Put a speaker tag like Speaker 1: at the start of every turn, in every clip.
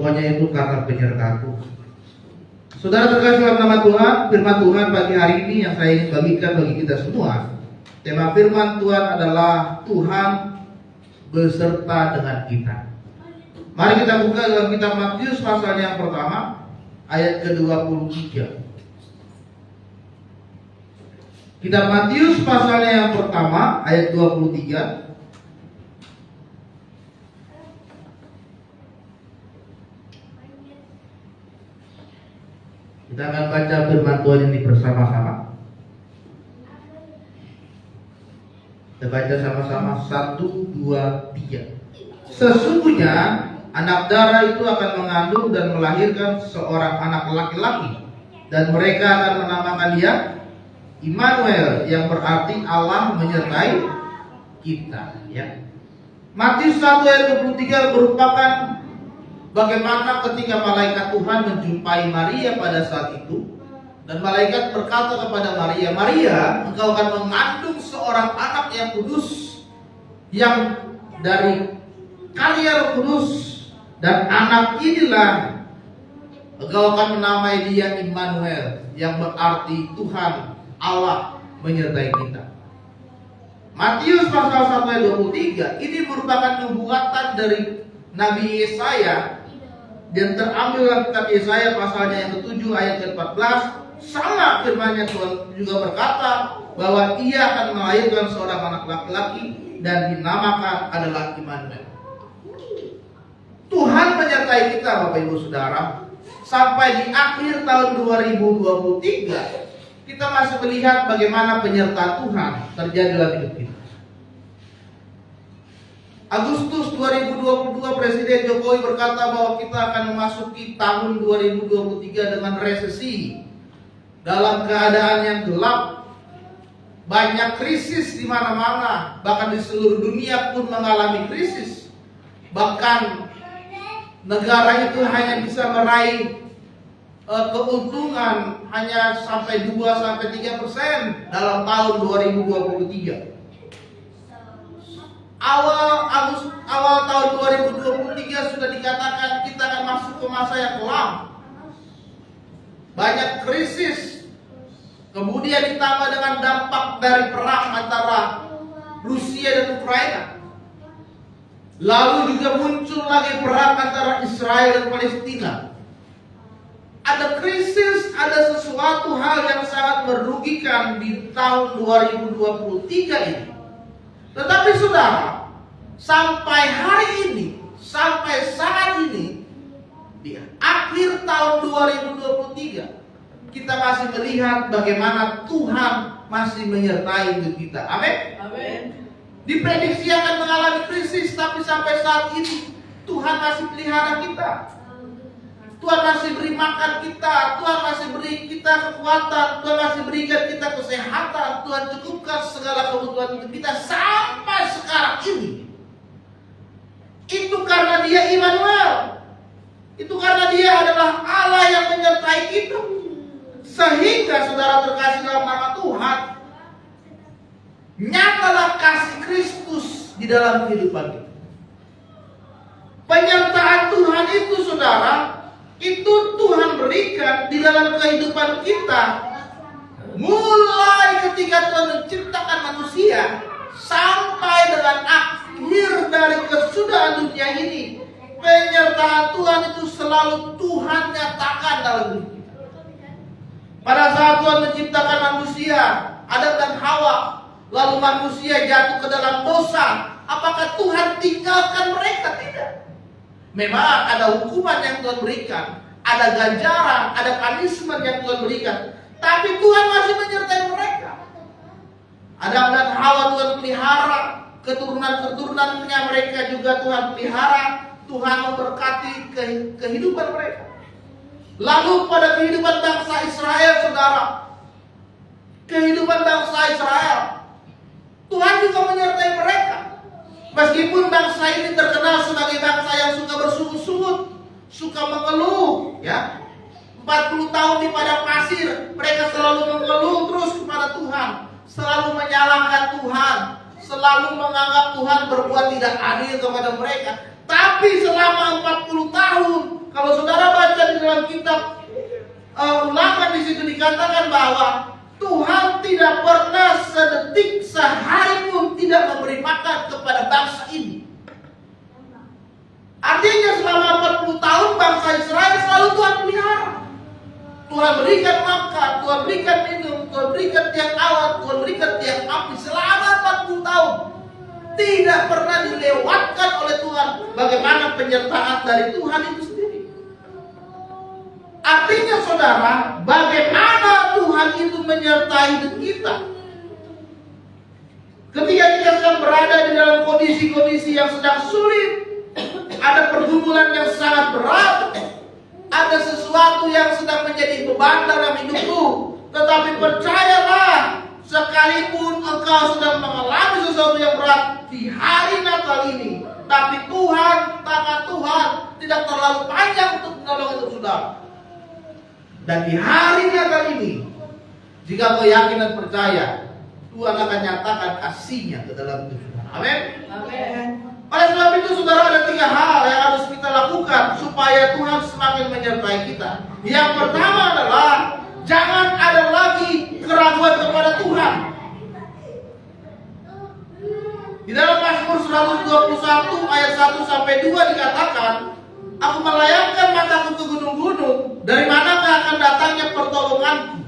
Speaker 1: Pokoknya itu karena penyertaku. Saudara terkasih dalam nama Tuhan, firman Tuhan pagi hari ini yang saya ingin bagikan bagi kita semua. Tema firman Tuhan adalah Tuhan beserta dengan kita. Mari kita buka dalam kitab Matius pasal yang pertama ayat ke-23. Kitab Matius pasalnya yang pertama ayat 23. Kita akan baca firman Tuhan ini bersama-sama. Kita baca sama-sama 1, 2, 3. Sesungguhnya anak darah itu akan mengandung dan melahirkan seorang anak laki-laki, dan mereka akan menamakan dia Immanuel, yang berarti Allah menyertai kita. Ya. Matius 1 ayat 23 merupakan bagaimana ketika malaikat Tuhan menjumpai Maria pada saat itu, dan malaikat berkata kepada Maria, Maria, engkau akan mengandung seorang anak yang kudus, yang dari karya Roh Kudus, dan anak inilah engkau akan menamai dia Immanuel, yang berarti Tuhan Allah menyertai kita. Matius pasal 1 ayat 23 ini merupakan nubuatan dari Nabi Yesaya, dan terambil dalam kitab Yesaya pasalnya yang ke-7 ayat ke-14. Sama firman-Nya Tuhan juga berkata bahwa ia akan melahirkan seorang anak laki-laki dan dinamakan adalah Immanuel. Tuhan menyertai kita, Bapak Ibu Saudara, sampai di akhir tahun 2023 kita masih melihat bagaimana penyertaan Tuhan terjadi dalam hidup kita. Agustus 2022 Presiden Jokowi berkata bahwa kita akan memasuki tahun 2023 dengan resesi, dalam keadaan yang gelap, banyak krisis di mana-mana, bahkan di seluruh dunia pun mengalami krisis. Bahkan negara itu hanya bisa meraih keuntungan hanya sampai 2-3% dalam tahun 2023. Awal tahun 2023 sudah dikatakan kita akan masuk ke masa yang kelam. Banyak krisis. Kemudian ditambah dengan dampak dari perang antara Rusia dan Ukraina. Lalu juga muncul lagi perang antara Israel dan Palestina. Ada krisis, ada sesuatu hal yang sangat merugikan di tahun 2023 ini. Tetapi saudara, sampai hari ini, sampai saat ini, di akhir tahun 2023, kita masih melihat bagaimana Tuhan masih menyertai hidup kita. Amin.
Speaker 2: Amin.
Speaker 1: Diprediksi akan mengalami krisis, tapi sampai saat ini Tuhan masih pelihara kita. Tuhan masih beri makan kita, Tuhan masih beri kita kekuatan, Tuhan masih berikan kita kesehatan, Tuhan cukupkan segala kebutuhan hidup kita sampai sekarang ini. Itu karena Dia Immanuel. Itu karena Dia adalah Allah yang menyertai kita. Sehingga saudara terkasih dalam nama Tuhan, nyatalah kasih Kristus di dalam kehidupan kita. Penyertaan Tuhan itu saudara, itu Tuhan berikan di dalam kehidupan kita mulai ketika Tuhan menciptakan manusia sampai dengan akhir dari kesudahan dunia ini. Penyertaan Tuhan itu selalu Tuhan nyatakan dalam hidup kita. Pada saat Tuhan menciptakan manusia, Adam dan Hawa, lalu manusia jatuh ke dalam dosa, apakah Tuhan tinggalkan mereka? Tidak. Memang ada hukuman yang Tuhan berikan, ada ganjaran, ada punishment yang Tuhan berikan, tapi Tuhan masih menyertai mereka. Adam dan Hawa Tuhan pelihara, keturunan-keturunannya mereka juga Tuhan pelihara. Tuhan memberkati kehidupan mereka. Lalu pada kehidupan bangsa Israel, saudara, kehidupan bangsa Israel, Tuhan juga menyertai mereka. Meskipun bangsa ini terkenal sebagai bangsa yang suka bersungut-sungut, suka mengeluh, ya. 40 tahun di padang pasir, mereka selalu mengeluh terus kepada Tuhan, selalu menyalahkan Tuhan, selalu menganggap Tuhan berbuat tidak adil kepada mereka. Tapi selama 40 tahun, kalau Ulangan di situ dikatakan bahwa Tuhan tidak pernah sedetik sehari pun tidak memberi makan kepada bangsa ini. Artinya selama 40 tahun bangsa Israel selalu Tuhan pelihara. Tuhan berikan makan, Tuhan berikan minum, Tuhan berikan tiang awan, Tuhan berikan tiang api selama 40 tahun. Tidak pernah dilewatkan oleh Tuhan bagaimana penyertaan dari Tuhan itu sendiri. Artinya saudara, bagaimana Tuhan itu menyertai hidup kita. Ketika kita sedang berada di dalam kondisi-kondisi yang sedang sulit, ada pergumulan yang sangat berat, ada sesuatu yang sedang menjadi beban dalam hidupmu, tetapi percayalah, sekalipun engkau sedang mengalami sesuatu yang berat di hari Natal ini, tapi Tuhan, tangan Tuhan tidak terlalu panjang untuk menolong hidup saudara. Dan di hari Natal ini, jika kau yakin dan percaya, Tuhan akan nyatakan kasih-Nya ke dalam hidup saudara. Amin.
Speaker 2: Amin.
Speaker 1: Oleh sebab itu saudara, ada 3 hal yang harus kita lakukan supaya Tuhan semakin menyertai kita. Yang pertama adalah jangan ada lagi keraguan kepada Tuhan. Di dalam Mazmur 121 ayat 1 sampai 2 dikatakan, aku melayangkan mataku ke gunung-gunung, dari manakah akan datangnya pertolonganku?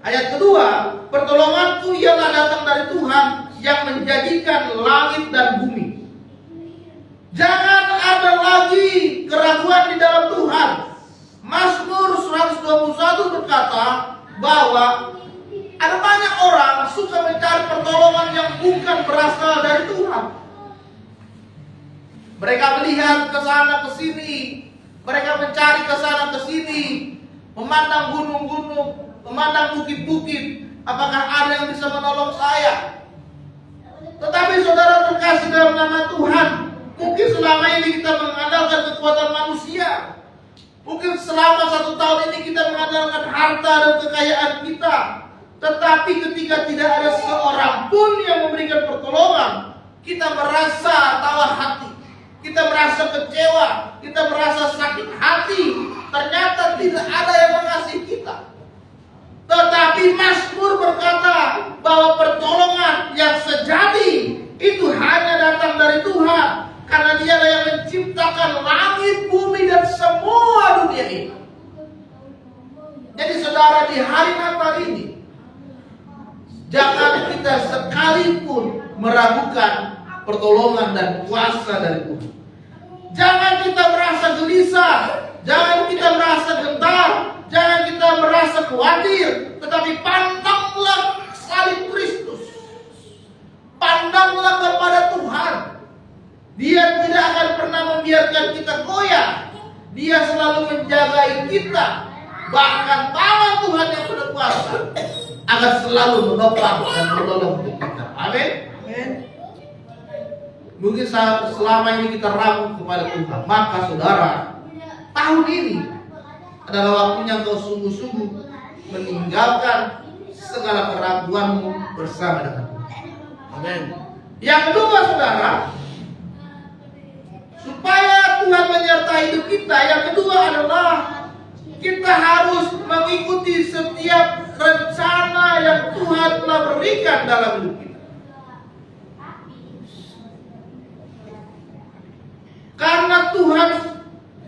Speaker 1: Ayat kedua, pertolonganku ialah datang dari Tuhan yang menjadikan langit dan bumi. Jangan ada lagi keraguan di dalam Tuhan. Mazmur 121 berkata bahwa ada banyak orang suka mencari pertolongan yang bukan berasal dari Tuhan. Mereka melihat ke sana ke sini, mereka mencari ke sana ke sini, memandang gunung-gunung, memandang bukit-bukit, apakah ada yang bisa menolong saya? Tetapi saudara terkasih dalam nama Tuhan, mungkin selama ini kita mengandalkan kekuatan manusia. Mungkin selama 1 tahun ini kita mengandalkan harta dan kekayaan kita. Tetapi ketika tidak ada seorang pun yang memberikan pertolongan, kita merasa tawar hati, kita merasa kecewa, kita merasa sakit hati. Ternyata tidak ada yang mengasihi kita. Tetapi Mazmur berkata bahwa pertolongan yang sejati itu hanya datang dari Tuhan. Karena Dialah yang menciptakan langit, bumi, dan semua dunia ini. Jadi saudara, di hari Natal ini, jangan kita sekalipun meragukan pertolongan dan kuasa dari Tuhan. Jangan kita merasa gelisah, jangan kita merasa gentar, jangan kita merasa khawatir, tetapi pandanglah salib Kristus. Pandanglah kepada Tuhan. Dia tidak akan pernah membiarkan kita goyah. Dia selalu menjaga kita. Bahkan tangan Tuhan yang berkuasa akan selalu menopang dan menolong kita. Amin.
Speaker 2: Amin.
Speaker 1: Mungkin selama ini kita ragu kepada Tuhan, maka saudara, tahun ini adalah waktunya engkau sungguh-sungguh meninggalkan segala keraguanmu bersama dengan Tuhan. Amin. Yang kedua saudara, supaya Tuhan menyertai hidup kita, yang kedua adalah kita harus mengikuti setiap rencana yang Tuhan telah berikan dalam hidup kita. Karena Tuhan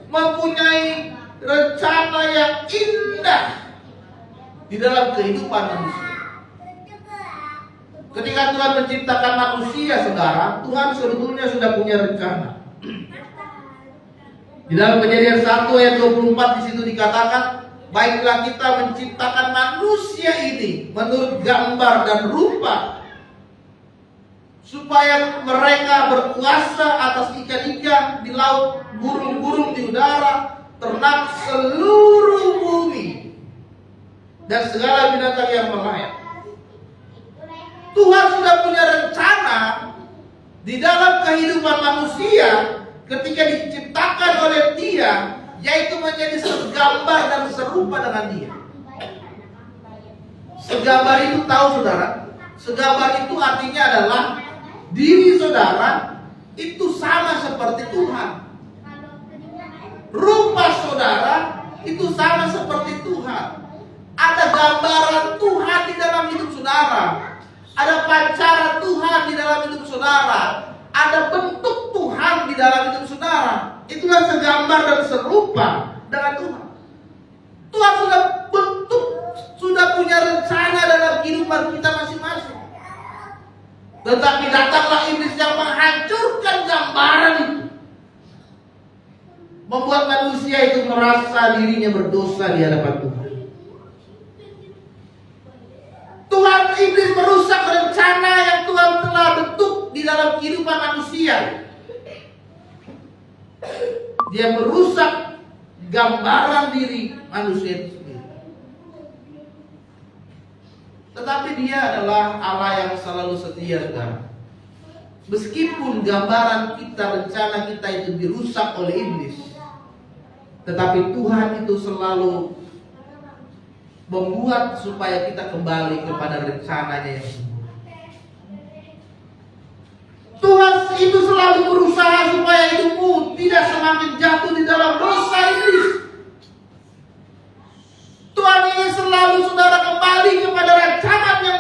Speaker 1: mempunyai rencana yang indah di dalam kehidupan manusia. Ketika Tuhan menciptakan manusia, saudara, Tuhan sebetulnya sudah punya rencana. Di dalam Kejadian 1 ayat 24 di situ dikatakan, baiklah kita menciptakan manusia ini menurut gambar dan rupa, supaya mereka berkuasa atas ikan-ikan di laut, burung-burung di udara, ternak seluruh bumi, dan segala binatang yang melayang. Tuhan sudah punya rencana di dalam kehidupan manusia ketika diciptakan oleh Dia, yaitu menjadi segambar dan serupa dengan Dia. Segambar itu tahu saudara? Segambar itu artinya adalah diri saudara itu sama seperti Tuhan. Rupa saudara itu sama seperti Tuhan. Ada gambaran Tuhan di dalam hidup saudara. Ada pancaran Tuhan di dalam hidup saudara. Ada bentuk Tuhan di dalam hidup saudara. Itulah segambar dan serupa dengan Tuhan. Tuhan sudah bentuk, sudah punya rencana dalam kehidupan kita masing-masing. Tetapi datanglah iblis yang menghancurkan gambaran itu. Membuat manusia itu merasa dirinya berdosa di hadapan Tuhan. Tuhan iblis merusak rencana yang Tuhan telah bentuk di dalam kehidupan manusia. Dia merusak gambaran diri manusia itu sendiri. Tetapi dia adalah Allah yang selalu setia, saudara. Meskipun gambaran kita, rencana kita itu dirusak oleh iblis, tetapi Tuhan itu selalu membuat supaya kita kembali kepada rencananya yang sempurna. Tuhan itu selalu berusaha supaya hidupmu tidak semakin jatuh di dalam dosa iblis. Tuhan ingin selalu saudara kembali kepada rancangan yang